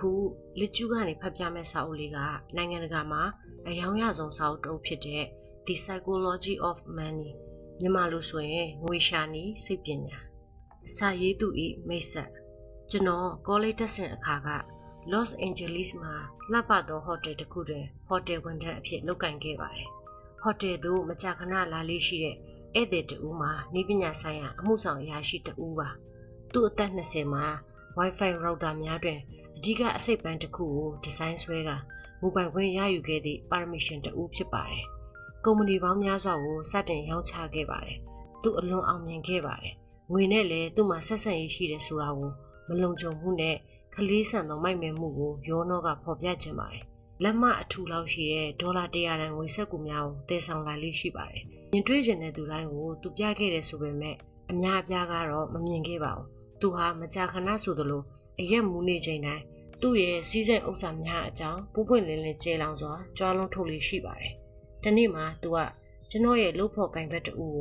အခုလက်ကျူကနေဖတ်ပြမဲ့စာအုပ်လေးကနိုင်ငံတကာမှာအယောင်ရဆုံးစာအုပ်တစ်အုပ်ဖြစ်တဲ့ The Psychology of Money မြန်မာလိုဆိုရင်ငွေရှာနည်းစိတ်ပညာစာရေးသူ၏မိတ်ဆက်ကျွန်တော်ကောလိပ်တက်ဆင်အခါက Los Angeles မှာလှပသောဟိုတယ်တစ်ခုတွင်ဟိုတယ်ဝန်ထမ်းအဖြစ်လုပ်ကိုင်ခဲ့ပါတယ်။ဟိုတယ်သို့မကြာခဏလာလေးရှိတဲ့ဧည့်သည်တဦးမှာနည်းပညာဆိုင်ရာအမှုဆောင်အရာရှိတဦးပါ။သူ့အသက်20မှာ Wi-Fi router များတွင်အဓိကအစိတ်ပိုင်းတစ်ခုကိုဒီဇိုင်းဆွဲကမိုဘိုင်ခွင့်ရယူခဲ့သည့် permission တဦးဖြစ်ပါတယ်။ကုမ္ပဏီပေါင်းများစွာကိုစတင်ရောင်းချခဲ့ပါတယ်။သူအလွန်အောင်မြင်ခဲ့ပါတယ်။ငွေနဲ့လည်းသူ့မှာဆက်ဆံရေးရှိတယ်ဆိုတာကိုမလုံခြုံမှုနဲ့ခလေးဆန်သောမိုက်မဲမှုကိုရောနောကဖော်ပြခြင်းပါတယ်။လက်မအထူလောက်ရှိတဲ့ဒေါ်လာ100တန်ငွေစက်ကူများကိုတည်ဆောင်လာလေးရှိပါတယ်။မြင်တွေ့ခြင်းတဲ့သူတိုင်းကိုသူပြခဲ့တယ်ဆိုပေမဲ့အများအပြားကတော့မမြင်ခဲ့ပါဘူး။သူဟာမကြာခဏဆိုသလိုအရက်မူးနေချိန်တိုင်းသူ့ရဲ့စီးစိမ်ဥစ္စာများအကြောင်းပွပွင့်လင်းလင်းကျေလောင်စွာကြွားလုံးထုတ်လေးရှိပါတယ်။ဒီနေ့မှာသူကကျွန်တော်ရဲ့လုပ်ဖို့ကင်ဘက်တူကို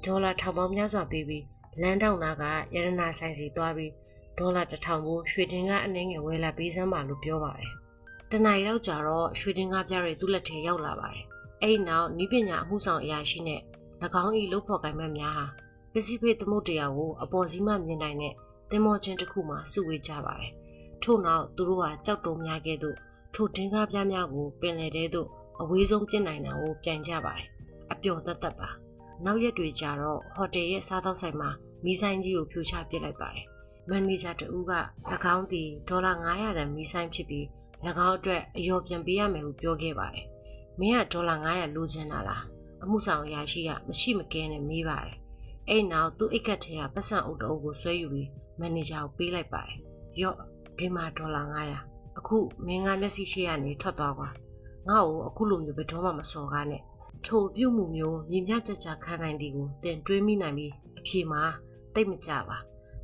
ဒေါ်လာထောင်ပေါင်းများစွာပေးပြီးလမ်းတောင်နာကရတနာဆိုင်စီသွားပြီးဒေါ်လာ1000ကိုရွှေတင်ကားအနှင်းငယ်ဝယ်လာပေးစမ်းပါလို့ပြောပါတယ်။တနင်္လာနေ့လောက်ကျတော့ရွှေတင်ကားပြတွေသူ့လက်ထဲရောက်လာပါတယ်။အဲ့ဒီနောက်နီးပညာအမှုဆောင်အရာရှိနဲ့၎င်း၏လုပ်ဖို့ကင်ဘက်များဟာပစ္စည်းဖေးသမုတ်တရားကိုအပေါ်စီးမှမြင်နိုင်တဲ့သင်္ဘောချင်းတစ်ခုမှစုဝေးကြပါတယ်။ထို့နောက်သူတို့ဟာကြောက်တုံးများကဲ့သို့ထိုတင်ကားပြားများကိုပင်လယ်ထဲသို့အဝေးဆုံးပြစ်နိုင်တာကိုပြန်ကြပါတယ်။အပျော်သက်သက်ပါ။နောက်ရက်တွေကျတော့ဟိုတယ်ရဲ့စားသောက်ဆိုင်မှာမီးဆိုင်ကြီးကိုဖြိုချပစ်လိုက်ပါတယ်။မန်နေဂျာတဦးက၎င်းသည်ဒေါ်လာ900တန်မီးဆိုင်ဖြစ်ပြီး၎င်းအတွက်အယောပြန်ပေးရမယ်ဟုပြောခဲ့ပါတယ်။မင်းကဒေါ်လာ900လိုချင်တာလား။အမှုဆောင်အရာရှိကမရှိမကဲနဲ့မေးပါတယ်။အဲ့နောက်သူ့အိတ်ကတ်ထဲကပတ်စံအုပ်တအုပ်ကိုဆွဲယူပြီးမန်နေဂျာကိုပေးလိုက်ပါတယ်။ရော့ဒီမှာဒေါ်လာ900အခုမင်းကမျက်စိရှိရနေထွက်သွားကွာငါ့ကိုအခုလိုမျိုးဘယ်တော့မှမစော်ကားနဲ့ထိုပြုမှုမျိုးမြင်မြကြကြခံနိုင်သည်ကိုသင်တွေးမိနိုင်ပြီးအဖြေမှာတိတ်မကြပ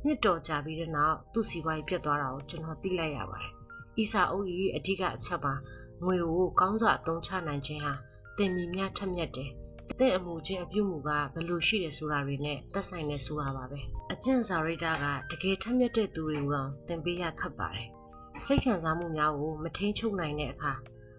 ါနှစ်တော်ကြာပြီးတဲ့နောက်သူ့စီပွားရေးပြတ်သွားတာကိုကျွန်တော်သိလိုက်ရပါတယ်။ဤစာအုပ်ကြီးအဓိကအချက်ပါငွေကိုကောင်းစွာအသုံးချနိုင်ခြင်းဟာသင်မြင်များထက်မြက်တယ်။သင်အမှုချင်းအပြုမှုကဘယ်လိုရှိတယ်ဆိုတာတွေနဲ့သက်ဆိုင်နေဆိုတာပါပဲ။အကျင့်စာရိတ္တကတကယ်ထက်မြက်တဲ့သူတွေကိုတော့သင်ပေးရခက်ပါတယ်။စိတ်ခံစားမှုများကိုမထိန်ချုပ်နိုင်တဲ့အခါ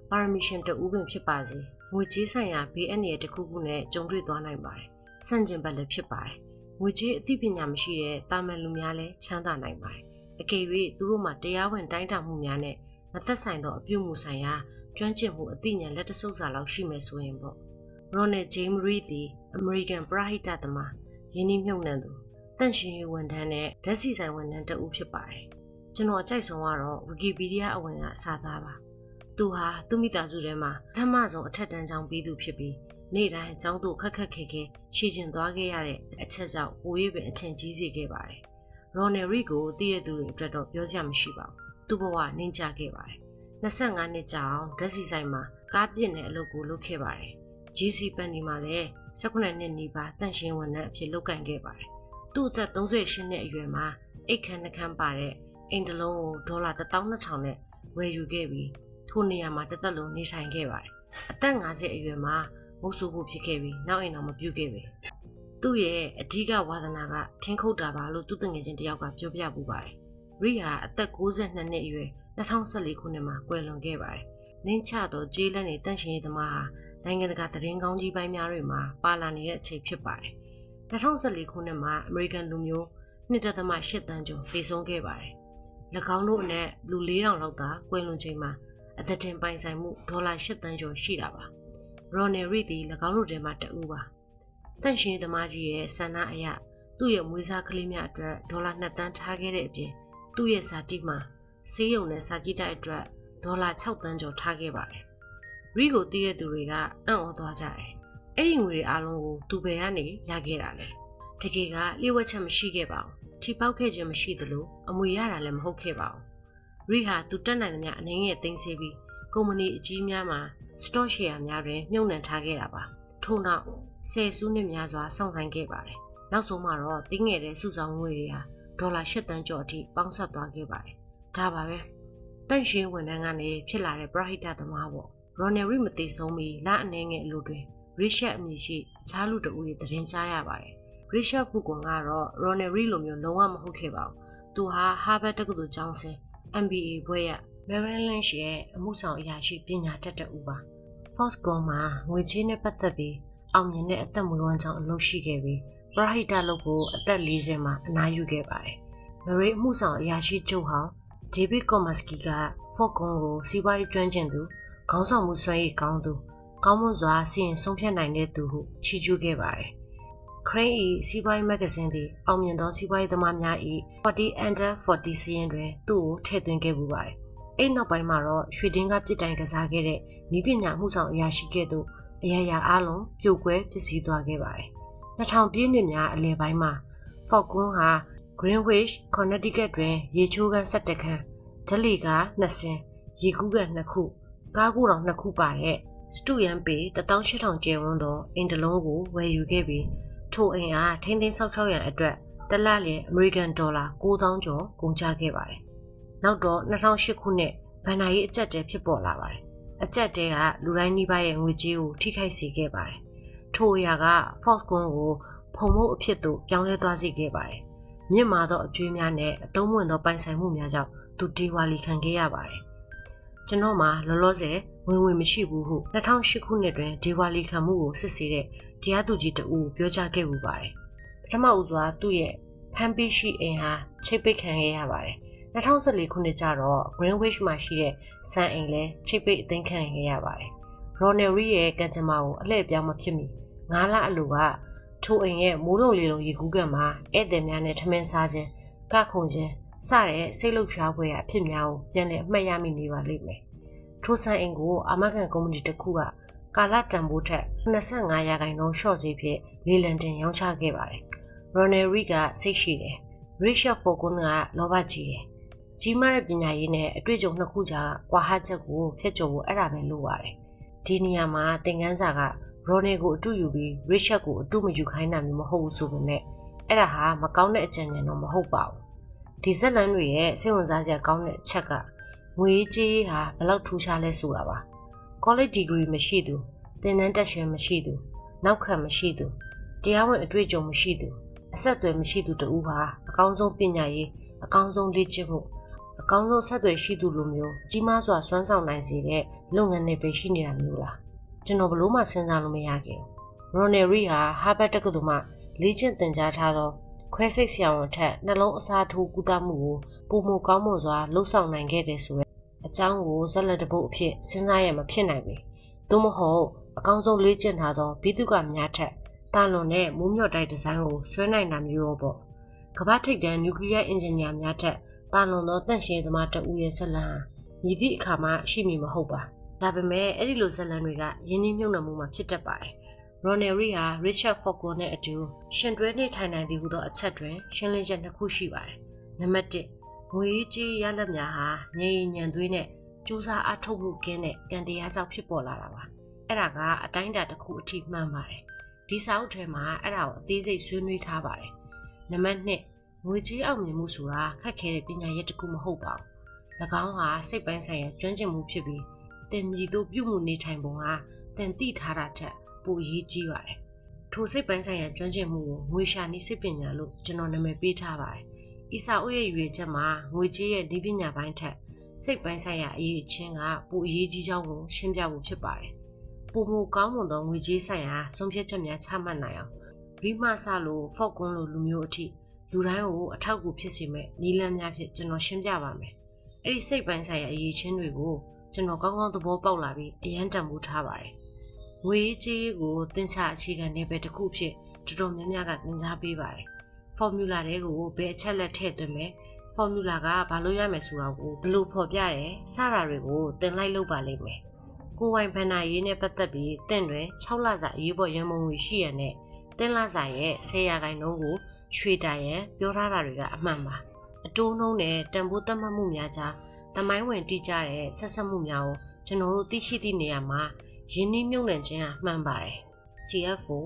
permission တူပင်ဖြစ်ပါစေငွေကြေးဆိုင်ရာဘေးအန္တရာယ်တစ်ခုခုနဲ့ကြုံတွေ့သွားနိုင်ပါတယ်။ဆန့်ကျင်ဘက်လည်းဖြစ်ပါတယ်။ငွေကြေးအသိပညာမရှိတဲ့တာမန်လူများလည်းချမ်းသာနိုင်ပါတယ်။အကယ်၍သူတို့မှာတရားဝင်တိုင်းတာမှုများနဲ့မသက်ဆိုင်သောအပြုမှုဆိုင်ရာကျွမ်းကျင်မှုအသိဉာဏ်လက်တဆုပ်စာလောက်ရှိမယ်ဆိုရင်ပေါ့။ Ronald James Reed သည် American ပရဟိတသမားယင်းနှိမ့်မြုပ်နှံသူတန့်ရှင်ရေးဝန်ထမ်းနဲ့ဓာတ်ဆီဆိုင်ဝန်ထမ်းတဦးဖြစ်ပါတယ်။ကျွန်တော်အကြိုက်ဆုံးကတော့ Wikipedia အဝင်ကစာသားပါ။သူဟာသူ့မိသားစုထဲမှာပထမဆုံးအထက်တန်းကျောင်းပြီးသူဖြစ်ပြီးနေ့တိုင်းကျောင်းသို့ခက်ခက်ခဲခဲခြေကျင်သွားခဲ့ရတဲ့အချက်ကြောင့်ပို၍ပင်အထင်ကြီးစေခဲ့ပါတယ်။ Ronald Reed ကိုသိရသူတွေအတွက်တော့ပြောစရာမရှိပါဘူး။သူ့ဘဝနှင်းကြခဲ့ပါတယ်။25နှစ်ကြာအောင်ဓာတ်ဆီဆိုင်မှာကားပြစ်တဲ့အလုပ်ကိုလုပ်ခဲ့ပါတယ်။ JC Penney မှာလည်း18နှစ်နီးပါးတန့်ရှင်ဝန်ထမ်းအဖြစ်လုပ်ကိုင်ခဲ့ပါတယ်။သူ့အသက်38နှစ်အရွယ်မှာအိတ်ခမ်းနှခမ်းပါတဲ့အိမ်တလုံးကိုဒေါ်လာ12000နဲ့ဝယ်ယူခဲ့ပြီးထိုနေရာမှာတစ်သက်လုံးနေထိုင်ခဲ့ပါတယ်။အသက်50အရွယ်မှာမုတ်ဆိုးဖို့ဖြစ်ခဲ့ပြီးနောက်အိမ်တော်မပြုတ်ခဲ့ပြီ။သူ့ရဲ့အဓိကဝါသနာကထင်းခုတ်တာပါလို့သူ့တငယ်ချင်းတယောက်ကပြောပြပူပါတယ်။ရီဟာအသက်62နှစ်အရွယ်2014ခုနှစ်မှာကွယ်လွန်ခဲ့ပါတယ်။နင်းချသောကျေးလက်နေတန့်ရှင်ရေးသမားဟာနိုင်ငံတကာသတင်းကောင်းကြီးပိုင်းများတွေမှာပါလာနေတဲ့အချိန်ဖြစ်ပါတယ်။2014ခုနှစ်မှာအမေရိကန်လူမျိုး1.8 သန်းကျော်သေဆုံးခဲ့ပါတယ်။၎င်းတို့အနက်လူ4000လောက်သာကွယ်လွန်ချိန်မှာအသက်တင်ပိုင်ဆိုင်မှုဒေါ်လာ8သန်းကျော်ရှိတာပါ။ Ronald Reed သည်၎င်းတို့ထဲမှာတဦးပါ။တန့်ရှင်ရေးသမားကြီးရဲ့ဆန္ဒအရသူ့ရဲ့မွေးစားကလေးများအတွက်ဒေါ်လာ2သန်းထားခဲ့တဲ့အပြင်သူ့ရဲ့ဇာတိမှာဆေးရုံနဲ့စာကြည့်တိုက်အတွက်ဒေါ်လာ6သန်းကျော်ထားခဲ့ပါတယ်။ Reed ကိုသိတဲ့သူတွေကအံ့ဩသွားကြတယ်။အဲ့ဒီငွေတွေအားလုံးကိုသူဘယ်ကနေရခဲ့တာလဲ။တကယ်ကလျှို့ဝှက်ချက်မရှိခဲ့ပါဘူး။ထိပေါက်ခဲ့ခြင်းမရှိသလိုအမွေရတာလည်းမဟုတ်ခဲ့ပါဘူး။ Reed ဟာသူတက်နိုင်သမျှအနေငယ်သိမ်းဆည်းပြီးကုမ္ပဏီအကြီးများမှာ stock share များတွင်မြုပ်နှံထားခဲ့တာပါ။ထို့နောက်10စုနှစ်များစွာစောင့်ဆိုင်းခဲ့ပါတယ်။နောက်ဆုံးမှာတော့တင်းငယ်တဲ့စုဆောင်ငွေတွေဟာဒေါ်လာ8သန်းကျော်အထိပေါင်းစပ်သွားခဲ့ပါတယ်။ဒါပါပဲ။တန့်ရှင်ဝန်ထမ်းကနေဖြစ်လာတဲ့ပရဟိတသမားပေါ့။ Ronald Reed မသိဆုံးမီလအနေငယ်အလိုတွင် Richard အမည်ရှိအခြားလူတဦးရဲ့သတင်းကြားရပါတယ်။ Richard Foucault ကတော့ Ronald Reed လိုမျိုးလုံးဝမဟုတ်ခဲ့ပါဘူး။သူဟာ Harvard တက္ကသိုလ်ကျောင်းဆင်း MBA ဘွဲ့ရ Merrill Lynch ရဲ့အမှုဆောင်အရာရှိပညာတတ်တဲ့ဦးပါ Fox ကမှာငွေကြေးနဲ့ပတ်သက်ပြီးအောင်မြင်တဲ့အသက်မွေးဝမ်းကြောင်းအလုပ်ရှိခဲ့ပြီးပရဟိတလုပ်ကိုအသက်40မှာအနားယူခဲ့ပါတယ်။ Merrill အမှုဆောင်အရာရှိချုပ်ဟောင်း David Kosmasky က Fox ကိုစီးပွားရေးကျွမ်းကျင်သူခေါင်းဆောင်မှုစွမ်းရည်ကောင်းသူကောင်းမွန်စွာစီရင်ဆုံးဖြတ်နိုင်တဲ့သူဟုချီးကျူးခဲ့ပါတယ်။ Crane ၏စီးပွားရေးမဂ္ဂဇင်းသည်အောင်မြင်သောစီးပွားရေးသမားများ၏40 under 40စီးရင်တွင်သူ့ကိုထည့်သွင်းခဲ့ပူပါတယ်။အဲ့နောက်ပိုင်းမှာတော့ရွှေတင်းကပြစ်တိုင်ကစားခဲ့တဲ့ဤပညာမှုဆောင်အရာရှိကဲ့သို့အရာရာအားလုံးပြိုကွဲပျက်စီးသွားခဲ့ပါတယ်။2000ပြည့်နှစ်များအလယ်ပိုင်းမှာ Fox ဟာ Greenwich Connecticut တွင်ရေချိုးခန်း17ခန်းဓလေက2ဆင်းရေကူးကန်2ခုကားကူတောင်2ခုပါတဲ့စတူယန်ပေ18000ကျယ်ဝန်းသောအိမ်တစ်လုံးကိုဝယ်ယူခဲ့ပြီးထိုအိမ်အားထိန်းသိမ်းဆောက်ရှောက်ရန်အတွက်တစ်လလျင်အမေရိကန်ဒေါ်လာ9000ကျော်ကုန်ကျခဲ့ပါတယ်။နောက်တော့2008ခုနှစ်ဘဏ္ဍာရေးအကျပ်တဲဖြစ်ပေါ်လာပါတယ်။အကျပ်တဲကလူတိုင်းနှိပါရဲ့ငွေကြေးကိုထိခိုက်စေခဲ့ပါတယ်။ထိုအရာက Fox ကိုဖုံမှုအဖြစ်သို့ပြောင်းလဲသွားစေခဲ့ပါတယ်။မြင့်မာသောအကျွေးများနဲ့အသုံးဝင်သောပိုင်ဆိုင်မှုများကြောင့်သူဒေဝါလီခံခဲ့ရပါတယ်။ကျွန်တော်မှာလောလောဆယ်ဝင်မရှိဘူးဟု2008ခုနှစ်တွင်ဒေဝါလီခံမှုကိုစစ်ဆေးတဲ့တရားသူကြီးတဦးပြောကြားခဲ့ပူပါတယ်။ပထမဦးစွာသူ့ရဲ့ဖန်ပီရှိအိမ်ဟာချိတ်ပိတ်ခံခဲ့ရပါတယ်။2014ခုနှစ်ကျတော့ Greenwich မှာရှိတဲ့စံအိမ်လည်းချိတ်ပိတ်အသိမ်းခံခဲ့ရပါတယ်။ Ronald Reed ရဲ့ကံကြမ္မာကိုအလှည့်ပြောင်းမဖြစ်မီ9လအလိုကထိုအိမ်ရဲ့မိုးလုံလေလုံရေကူးကန်မှာဧည့်သည်များနဲ့ထမင်းစားခြင်းကခုန်ခြင်းစတဲ့စိတ်လှုပ်ရှားဖွယ်အဖြစ်များကိုပြန်လည်အမှတ်ရမိနေပါလိမ့်မယ်။ထိုဆိုင်အိမ်ကိုအာမခံကုမ္ပဏီတစ်ခုကကာလတန်ဖိုးထက်25%ရှော့ဈေးဖြင့်လေလံတင်ရောင်းချခဲ့ပါတယ်။ Ronald Reed ကစိတ်ရှိတယ်။ Richard Fox ကလောဘကြီးတယ်။ကြီးမားတဲ့ပညာရေးနဲ့အတွေ့အကြုံနှစ်ခုကြားကွာဟချက်ကိုဖျက်ကျော်ဖို့အဲ့ဒါပဲလိုပါတယ်။ဒီနေရာမှာသင်ခန်းစာက Ronald ကိုအတူယူပြီး Richard ကိုအတူမယူခိုင်းတာမျိုးမဟုတ်ဘူးဆိုပေမဲ့အဲ့ဒါဟာမကောင်းတဲ့အကြံဉာဏ်တော့မဟုတ်ပါဘူး။ဒီဇက်လန်တွေရဲ့စိတ်ဝင်စားစရာကောင်းတဲ့အချက်ကငွေကြေးဟာဘလောက်ထူးခြားလဲဆိုတာပါ။ College degree မရှိသူသင်တန်းတက်ရှင်မရှိသူနောက်ခံမရှိသူတရားဝင်အတွေ့အကြုံမရှိသူအဆက်အသွယ်မရှိသူတူဟာအကောင်းဆုံးပညာရေးအကောင်းဆုံးလေ့ကျင့်မှုအကောင်းဆုံးဆက်သွယ်ရှိသူလိုမျိုးကြီးမားစွာစွမ်းဆောင်နိုင်စေတဲ့လုပ်ငန်းတွေပဲရှိနေတာမျိုးလားကျွန်တော်ဘလို့မှစဉ်းစားလို့မရခဲ့ဘူး။ Ronald Reed ဟာ Harvard တက္ကသိုလ်မှာလေ့ကျင့်သင်ကြားထားသောခွဲစိတ်ဆရာဝန်ထက်နှလုံးအစားထိုးကုသမှုကိုပုံမကောင်းမွန်စွာလှုပ်ဆောင်နိုင်ခဲ့တယ်ဆိုတဲ့အကြောင်းကိုဇက်လက်တပုတ်အဖြစ်စဉ်းစားရမဖြစ်နိုင်ပေ။သို့မဟုတ်အကောင်းဆုံးလေ့ကျင့်ထားသောဘိသုကများထက်တာလွန်တဲ့မိုးမျှော်တိုက်ဒီဇိုင်းကိုဆွဲနိုင်တာမျိုးရောပေါ့။ကမ္ဘာထိပ်တန်းနျူကလ িয়ার အင်ဂျင်နီယာများထက်တာလွန်သောတန့်ရှင်းသမားတဦးရဲ့ဇက်လန်ဟာမြည်သည့်အခါမှရှိမည်မဟုတ်ပါ။ဒါပေမဲ့အဲ့ဒီလိုဇက်လန်တွေကယင်းနှိမ့်မြုပ်နှံမှုမှာဖြစ်တတ်ပါတယ်။ Ronald Reed ဟာ Richard Fox နဲ့အတူရှင်တွဲနေထိုင်နိုင်သည်ဟူသောအချက်တွင်ရှင်းလင်းချက်နှစ်ခုရှိပါတယ်။နံပါတ်1ငွေကြေးရလဒ်များဟာငြိမ်ညံသွေးနဲ့စူးစမ်းအားထုတ်မှုကင်းတဲ့ကံတရားကြောင့်ဖြစ်ပေါ်လာတာပါ။အဲ့ဒါကအတိုင်းအတာတစ်ခုအထိမှန်ပါတယ်။ဒီစာအုပ်ထဲမှာအဲ့ဒါကိုအသေးစိတ်ဆွေးနွေးထားပါတယ်။နံပါတ်2ငွေကြေးအောင်မြင်မှုဆိုတာခက်ခဲတဲ့ပညာရပ်တစ်ခုမဟုတ်ပါဘူး။၎င်းဟာစိတ်ပိုင်းဆိုင်ရာကျွမ်းကျင်မှုဖြစ်ပြီးသင်မြည်သို့ပြုမှုနေထိုင်ပုံဟာသင်သိထားတာထက်ပိုအရေးကြီးပါတယ်။ထိုစိတ်ပိုင်းဆိုင်ရာကျွမ်းကျင်မှုကိုငွေရှာနည်းစိတ်ပညာလို့ကျွန်တော်နာမည်ပေးထားပါတယ်။ဤစာအုပ်ရဲ့ရွေချက်မှာငွေကြေးရဲ့ဒီပညာပိုင်းထက်စိတ်ပိုင်းဆိုင်ရာအရေးအချင်းကပိုအရေးကြီးကြောင်းကိုရှင်းပြဖို့ဖြစ်ပါတယ်။ပုံမကောင်းမွန်သောငွေကြေးဆိုင်ရာဆုံးဖြတ်ချက်များချမှတ်နိုင်အောင်ရီမဆလိုဖော့ကွန်းလိုလူမျိုးအထိလူတိုင်းကိုအထောက်အကူဖြစ်စေမဲ့နည်းလမ်းများဖြင့်ကျွန်တော်ရှင်းပြပါမယ်။အဲ့ဒီစိတ်ပိုင်းဆိုင်ရာအရေးချင်းတွေကိုကျွန်တော်ကောင်းကောင်းသဘောပေါက်လာပြီးအရန်တန်ဖိုးထားပါတယ်။ငွေကြေးကိုသင်္ချာအခြေခံနယ်ပယ်တစ်ခုဖြစ်တော်တော်များများကသင်ကြားပေးပါတယ်။ formula တွေကိုဘယ်အချက်လက်ထည့်သွင်းမယ် formula ကဘာလို့ရမယ်ဆိုတာကိုဘယ်လိုဖော်ပြတယ်စတာတွေကိုသင်လိုက်လုပ်ပါလိမ့်မယ်။ကိုယ်ပိုင်ဘဏ္ဍာရေးနဲ့ပတ်သက်ပြီးသင်တွင်6လစာအရေးပေါ်ရန်ပုံငွေရှိရတဲ့သင်လစာရဲ့10%ကိုရွှေတိုင်ရန်ပြောထားတာတွေကအမှန်ပါ။အတိုးနှုန်းနဲ့တန်ဖိုးသတ်မှတ်မှုများကြားတမိုင်းဝင်တိကျတဲ့ဆက်စပ်မှုများကိုကျွန်တော်တို့သိရှိသည့်နေရာမှာယင်းနှိမ့်မြုပ်နှံခြင်းဟာမှန်ပါတယ်။ CFO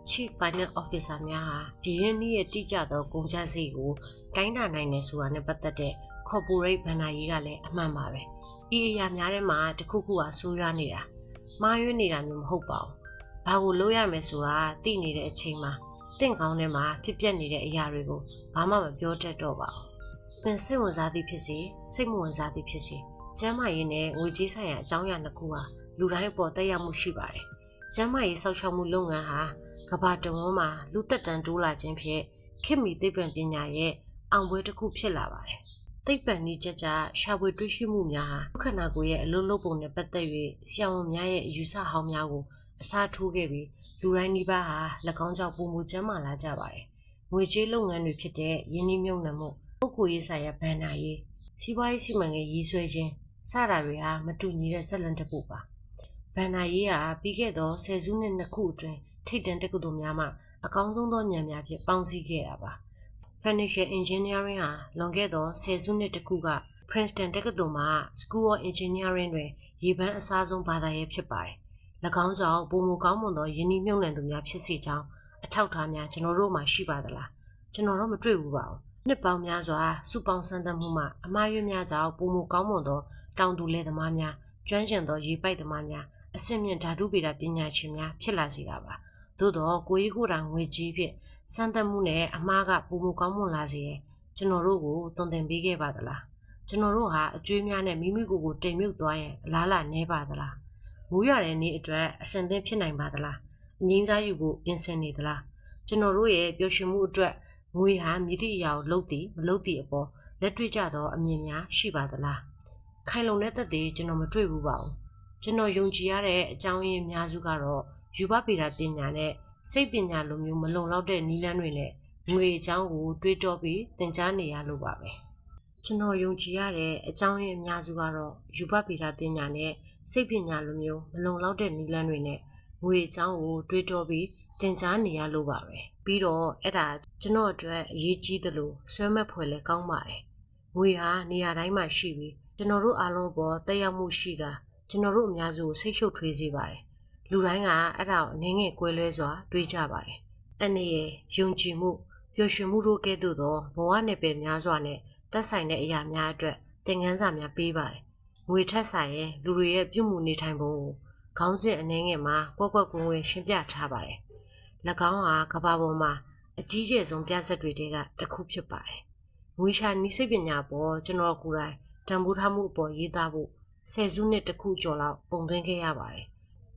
Chief Finance Officer များဟာအရင်းနှီးရဲ့တိကျသောကုန်ကျစရိတ်ကိုတိုင်းတာနိုင်တယ်ဆိုတာနဲ့ပတ်သက်တဲ့ corporate ဘဏ္ဍာရေးကလည်းအမှန်ပါပဲ။ဤအရာများထဲမှာတစ်ခုခုဟာဆိုးရွားနေတာမှားယွင်းနေတာမျိုးမဟုတ်ပါဘူး။ဘာကိုလုပ်ရမယ်ဆိုတာသိနေတဲ့အချိန်မှာတင့်ကောင်းထဲမှာဖြစ်ပျက်နေတဲ့အရာတွေကိုဘာမှမပြောတတ်တော့ပါဘူး။သင်စိတ်ဝင်စားသည်ဖြစ်စေစိတ်မဝင်စားသည်ဖြစ်စေ ကျမ်းမာရေးနဲ့ငွေကြေးဆိုင်ရာအကြောင်းအရာနှစ်ခုဟာလူတိုင်းအပေါ်သက်ရောက်မှုရှိပါတယ်။ကျမ်းမာရေးဆောက်ရှောက်မှုလုပ်ငန်းဟာကမ္ဘာတဝန်းမှာလူသက်တမ်းတိုးလာခြင်းဖြင့်ခေတ်မီသိပ္ပံပညာရဲ့အောင်ပွဲတစ်ခုဖြစ်လာပါတယ်။သိပ္ပံနည်းကျရှာဖွေတွေ့ရှိမှုများဟာခန္ဓာကိုယ်ရဲ့အလုပ်လုပ်ပုံနဲ့ပတ်သက်၍ဆရာဝန်များရဲ့အယူဆဟောင်းများကိုအစားထိုးခဲ့ပြီးလူတိုင်းနှိပါဟာ၎င်းကြောင့်ပုံမူကျမ်းမာလာကြပါတယ်။ငွေကြေးလုပ်ငန်းတွေဖြစ်တဲ့ယင်းနှိမ့်မြုပ်နှံမှုပုဂ္ဂိုလ်ရေးဆိုင်ရာဘဏ္ဍာရေးစီးပွားရေးစီမံကိန်းရေးဆွဲခြင်းစတာတွေဟာမတူညီတဲ့ဇက်လန်တစ်ပုဒ်ပါဘဏ္ဍာရေးဟာပြီးခဲ့သော10စုနှစ်နှစ်ခုအတွင်းထိပ်တန်းတက္ကသိုလ်များမှအကောင်းဆုံးသောဉာဏ်များဖြင့်ပေါင်းစည်းခဲ့တာပါ Financial Engineering ဟာလွန်ခဲ့သော10စုနှစ်တစ်ခုက Princeton တက္ကသိုလ်မှ School of Engineering တွင်ရေပန်းအစားဆုံးဘာသာရေးဖြစ်ပါတယ်၎င်းကြောင့်ပုံမူကောင်းမွန်သောယင်းနှိမ့်မြုပ်နှံသူများဖြစ်စေကြောင်းအထောက်အထားများကျွန်တော်တို့မှာရှိပါသလားကျွန်တော်တော့မတွေ့ဘူးပါဘူးနှစ်ပေါင်းများစွာစုပေါင်းစံသတ်မှုမှအမှားယွင်းများကြောင့်ပုံမူကောင်းမွန်သောတောင်သူလယ်သမားများကျွမ်းကျင်သောရေပိုက်သမားများအဆင့်မြင့်ဓာတုဗေဒပညာရှင်များဖြစ်လာစေတာပါသို့တော့ကိုကြီးကိုယ်တိုင်ငွေကြီးဖြင့်စံသတ်မှုနဲ့အမှားကပုံမူကောင်းမွန်လာစေရင်ကျွန်တော်တို့ကိုသွန်သင်ပေးခဲ့ပါသလားကျွန်တော်တို့ဟာအကျွေးများနဲ့မိမိကိုယ်ကိုတိမ်မြုပ်သွားရင်အလားလာနေပါသလားမိုးရွာတဲ့နေ့အတွက်အဆင်သင့်ဖြစ်နိုင်ပါသလားအငြင်းစားယူဖို့ပြင်ဆင်နေသလားကျွန်တော်တို့ရဲ့ပျော်ရွှင်မှုအတွက်ငွေဟာမြည်သည့်အရာကိုလှုပ်သည်မလှုပ်သည့်အပေါ်လက်တွေ့ကျသောအမြင်များရှိပါသလားခိုင်လုံတဲ့သက်သေကျွန်တော်မတွေ့ဘူးပါဘူးကျွန်တော်ယုံကြည်ရတဲ့အကြောင်းရင်းအများစုကတော့ယူဘဗေဒပညာနဲ့စိတ်ပညာလိုမျိုးမလုံလောက်တဲ့နည်းလမ်းတွေနဲ့ငွေအကြောင်းကိုတွေးတောပြီးသင်ကြားနေရလို့ပါပဲကျွန်တော်ယုံကြည်ရတဲ့အကြောင်းရင်းအများစုကတော့ယူဘဗေဒပညာနဲ့စိတ်ပညာလိုမျိုးမလုံလောက်တဲ့နည်းလမ်းတွေနဲ့ငွေအကြောင်းကိုတွေးတောပြီးသင်ကြားနေရလို့ပါပဲပြီးတော့အဲ့ဒါကျွန်တော်အတွက်အရေးကြီးသလိုဆွဲမဲ့ဖွယ်လည်းကောင်းပါတယ်ငွေဟာနေရာတိုင်းမှာရှိပြီးကျွန်တော်တို့အားလုံးပေါ်တက်ရောက်မှုရှိတာကျွန်တော်တို့အများစုကိုစိတ်ရှုပ်ထွေးစေပါတယ်လူတိုင်းကအဲ့ဒါကိုအနေငယ်ကွဲလွဲစွာတွေးကြပါတယ်အနေရဲ့ယုံကြည်မှုပျော်ရွှင်မှုတို့ကဲ့သို့သောဘဝနယ်ပယ်များစွာနဲ့သက်ဆိုင်တဲ့အရာများအတွက်သင်ခန်းစာများပေးပါတယ်ငွေထက်ဆိုင်ရင်လူတွေရဲ့ပြုမှုနေထိုင်ပုံကိုခေါင်းစဉ်အနေငယ်မှာကွက်ကွက်ကွင်းကွင်းရှင်းပြထားပါတယ်၎င်းဟာကမ္ဘာပေါ်မှာအကြီးကျယ်ဆုံးပြဆက်တွေထဲကတစ်ခုဖြစ်ပါတယ်ငွေရှာနည်းစိတ်ပညာပေါ်ကျွန်တော်ကိုယ်တိုင်တန်ဖိုးထားမှုအပေါ်ရေးသားဖို့10စုနှစ်တစ်ခုကျော်လောက်ပုံသွင်းခဲ့ရပါတယ်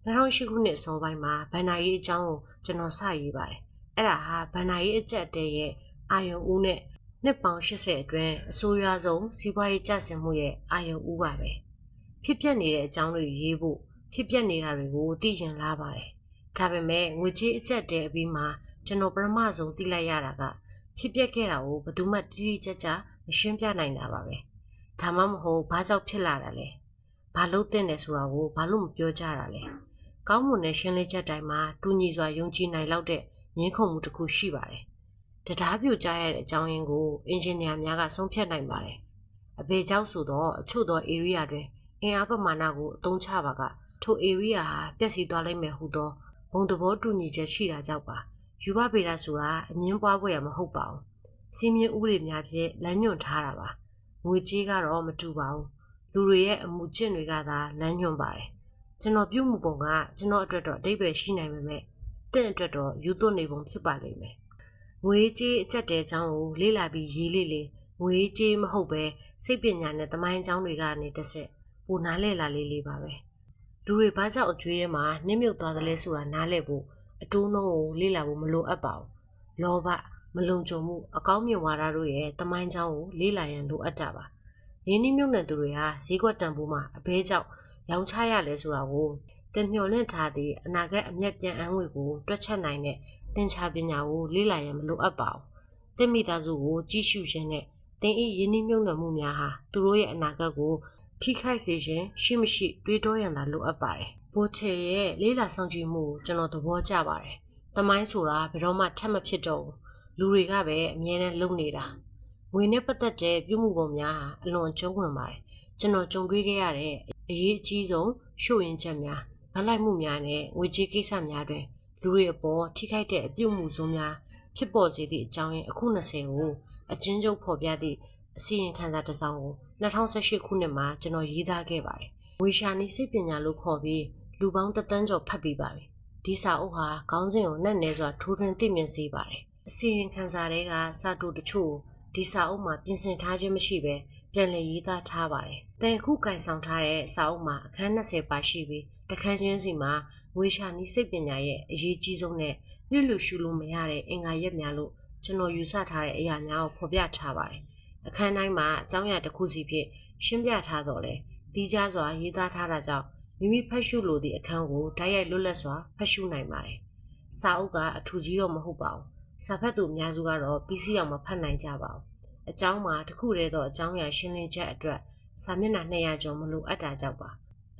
2008ခုနှစ်အစောပိုင်းမှာဘဏ္ဍာရေးအကြောင်းကိုကျွန်တော်စရေးပါတယ်အဲ့ဒါဟာဘဏ္ဍာရေးအကျပ်တဲရဲ့အာယုံဦးနဲ့နှစ်ပေါင်း80အတွင်းအဆိုးရွားဆုံးစီးပွားရေးကျဆင်းမှုရဲ့အာယုံဦးပါပဲဖြစ်ပျက်နေတဲ့အကြောင်းတွေရေးဖို့ဖြစ်ပျက်နေတာတွေကိုသိကျင်လာပါတယ်ဒါပေမဲ့ငွေကြေးအကျပ်တဲအပြီးမှာကျွန်တော်ပထမဆုံးသိလိုက်ရတာကဖြစ်ပျက်ခဲ့တာကိုဘယ်သူမှတိတိကျကျမရှင်းပြနိုင်တာပါပဲဒါမှမဟုတ်ဘာကြောင့်ဖြစ်လာတာလဲဘာလို့တင်တယ်ဆိုတာကိုဘာလို့မပြောကြတာလဲကောင်းမွန်တဲ့ရှင်းလင်းချက်တိုင်းမှာတူညီစွာယုံကြည်နိုင်လောက်တဲ့ငြင်းခုန်မှုတစ်ခုရှိပါတယ်တရားပြိုကျရတဲ့အကြောင်းရင်းကိုအင်ဂျင်နီယာများကဆုံးဖြတ်နိုင်ပါတယ်အဘယ်ကြောင့်ဆိုတော့အချို့သော area တွင်အင်အားပမာဏကိုအသုံးချပါကထို area ဟာပျက်စီးသွားလိမ့်မယ်ဟုသောဘုံသဘောတူညီချက်ရှိတာကြောင့်ပါယူဘဗေဒဆိုတာအငင်းပွားဖွယ်မဟုတ်ပါဘူးစီးမြင်ဥပဒေများဖြင့်လမ်းညွှန်ထားတာပါငွေကြေးကတော့မတူပါဘူးလူတွေရဲ့အမှုကျင့်တွေကသာလမ်းညွှန်ပါတယ်ကျွန်တော်ပြုမှုပုံကကျွန်တော်အတွက်တော့အဓိပ္ပာယ်ရှိနိုင်ပေမဲ့တင့်အတွက်တော့ယူသွနေပုံဖြစ်ပါလိမ့်မယ်ငွေကြေးအကျက်တဲ့အကြောင်းကိုလေ့လာပြီးရေးလေငွေကြေးမဟုတ်ပဲစိတ်ပညာနဲ့သမိုင်းအကြောင်းတွေကနေတစ်ဆက်ပိုနားလည်လာလေးပါပဲလူတွေဘာကြောင့်အကျွေးထဲမှာနှိမ့်မြုပ်သွားသလဲဆိုတာနားလည်ဖို့အတိုးနှုန်းကိုလေ့လာဖို့မလိုအပ်ပါဘူးလောဘမလုံခြုံမှုအကောင်းမြင်ဝါဒတို့ရဲ့သမိုင်းကြောင်းကိုလေ့လာရန်လိုအပ်တာပါရင်းနှီးမြှုပ်နှံသူတွေဟာဈေးကွက်တန်ဖိုးမှာအဘဲကြောင့်ရောင်းချရလဲဆိုတာကိုတင်မျှော်လင့်ထားသည့်အနာဂတ်အမျက်ပြန်အံငွေကိုတွက်ချက်နိုင်တဲ့သင်္ချာပညာကိုလေ့လာရန်မလိုအပ်ပါဘူးသင်မိသားစုကိုကြီးစုခြင်းနဲ့သင်၏ရင်းနှီးမြှုပ်နှံမှုများဟာသူတို့ရဲ့အနာဂတ်ကိုထိခိုက်စေခြင်းရှိမရှိတွေးတောရန်သာလိုအပ်ပါတယ်ဘိုချေရဲ့လေးလာဆောင်ကြည့်မှုကျွန်တော်သဘောကျပါတယ်။သမိုင်းဆိုတာဘယ်တော့မှထပ်မဖြစ်တော့ဘူး။လူတွေကပဲအမြဲတမ်းလုပ်နေတာ။ငွေနဲ့ပတ်သက်တဲ့ပြုမှုပုံများဟာအလွန်ကျုံးဝင်ပါတယ်။ကျွန်တော်ကြုံတွေ့ခဲ့ရတဲ့အရေးအကြီးဆုံးရှို့ယင်းချက်များဗလိုက်မှုများနဲ့ငွေကြေးကိစ္စများတွင်လူတွေအပေါ်ထိခိုက်တဲ့အပြုမှုစုံများဖြစ်ပေါ်စေသည့်အကြောင်းရင်းအခု20ကိုအကျဉ်းချုပ်ဖော်ပြသည့်အစီရင်ခံစာတစ်စောင်ကို2018ခုနှစ်မှာကျွန်တော်ရေးသားခဲ့ပါတယ်။ငွေရှာနည်းစိတ်ပညာလို့ခေါ်ပြီးလူပေါင်း1,000,000 ကျော်ဖတ်ပြီးပါပြီ။ဒီစာအုပ်ဟာခေါင်းစဉ်ကိုနဲ့နဲစွာထိုးထွင်းသိမြင်စေပါတယ်။အစီရင်ခံစာတွေကစာတူတချို့ဒီစာအုပ်မှာပြင်ဆင်ထားခြင်းမရှိဘဲပြန်လည်ရေးသားထားပါတယ် တင်ခုကင်ဆောင်ထားတဲ့စာအုပ်မှာအခန်း20ပါရှိပြီးတခန်းချင်းစီမှာငွေရှာနည်းစိတ်ပညာရဲ့အရေးကြီးဆုံးနဲ့လူရှုလို့မရတဲ့အင်္ဂါရက်များလို့ကျွန်တော်ယူဆထားတဲ့အရာများကိုဖော်ပြထားပါတယ်။အခန်းတိုင်းမှာအကြောင်းအရာတစ်ခုစီဖြင့်ရှင်းပြထားတော့လေတီးခြားစွာရေးသားထားတာကြောင့်မိမိဖတ်ရှုလိုသည့်အခန်းကိုဓာတ်ရိုက်လွတ်လပ်စွာဖတ်ရှုနိုင်ပါတယ်။စာအုပ်ကအထူးကြီးတော့မဟုတ်ပါဘူး။စာဖတ်သူအများစုကတော့ပြီးစီးအောင်မဖတ်နိုင်ကြပါဘူး။အကြောင်းမှာတစ်ခုတည်းသောအကြောင်းအရာရှင်းလင်းချက်အတွက်စာမျက်နှာ200ကျော်မလို့အပ်တာကြောက်ပါ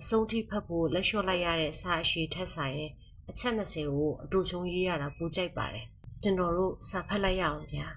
အဆုံးထိဖတ်ဖို့လက်လျှော့လိုက်ရတဲ့စာအရှိထက်ဆိုင်ရင်အချက်20ကိုအတူချုံရေးရတာပိုကြိုက်ပါတယ်ကျွန်တော်တို့စာဖတ်လိုက်ရအောင်ဗျာ